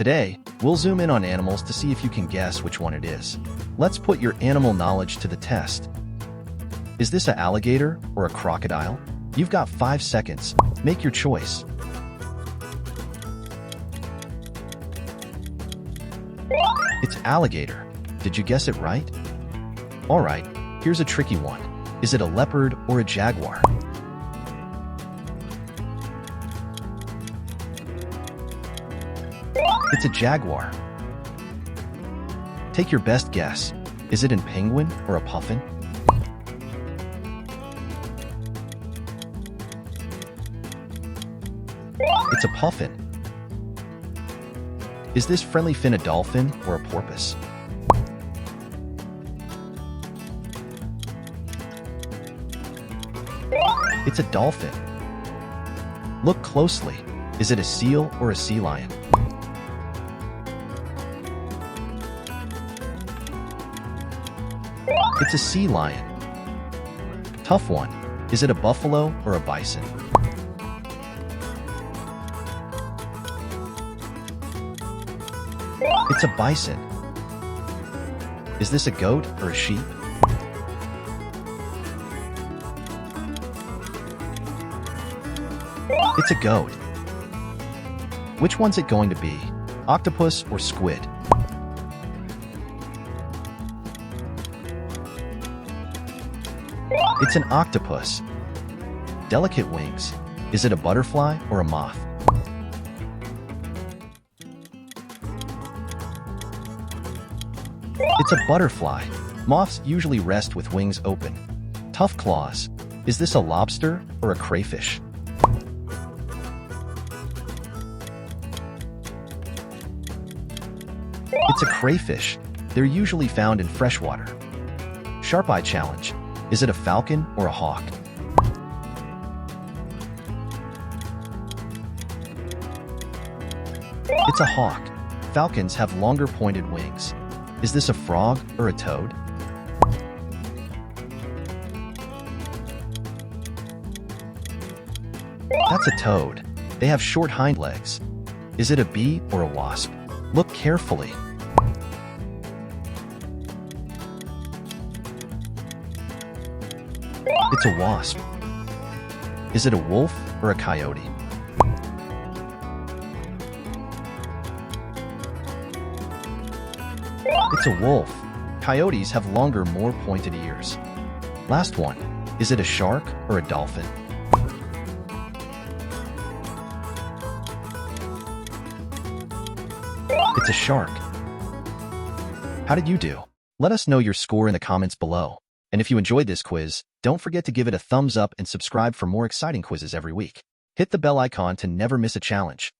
Today, we'll zoom in on animals to see if you can guess which one it is. Let's put your animal knowledge to the test. Is this an alligator or a crocodile? You've got 5 seconds. Make your choice. It's alligator. Did you guess it right? Alright, here's a tricky one. Is it a leopard or a jaguar? It's a jaguar. Take your best guess. Is it a penguin or a puffin? It's a puffin. Is this friendly fin a dolphin or a porpoise? It's a dolphin. Look closely. Is it a seal or a sea lion? It's a sea lion. Tough one. Is it a buffalo or a bison? It's a bison. Is this a goat or a sheep? It's a goat. Which one's it going to be? Octopus or squid? It's an octopus. Delicate wings. Is it a butterfly or a moth? It's a butterfly. Moths usually rest with wings open. Tough claws. Is this a lobster or a crayfish? It's a crayfish. They're usually found in freshwater. Sharp eye challenge. Is it a falcon or a hawk? It's a hawk. Falcons have longer pointed wings. Is this a frog or a toad? That's a toad. They have short hind legs. Is it a bee or a wasp? Look carefully. It's a wasp. Is it a wolf or a coyote? It's a wolf. Coyotes have longer, more pointed ears. Last one. Is it a shark or a dolphin? It's a shark. How did you do? Let us know your score in the comments below. And if you enjoyed this quiz, don't forget to give it a thumbs up and subscribe for more exciting quizzes every week. Hit the bell icon to never miss a challenge.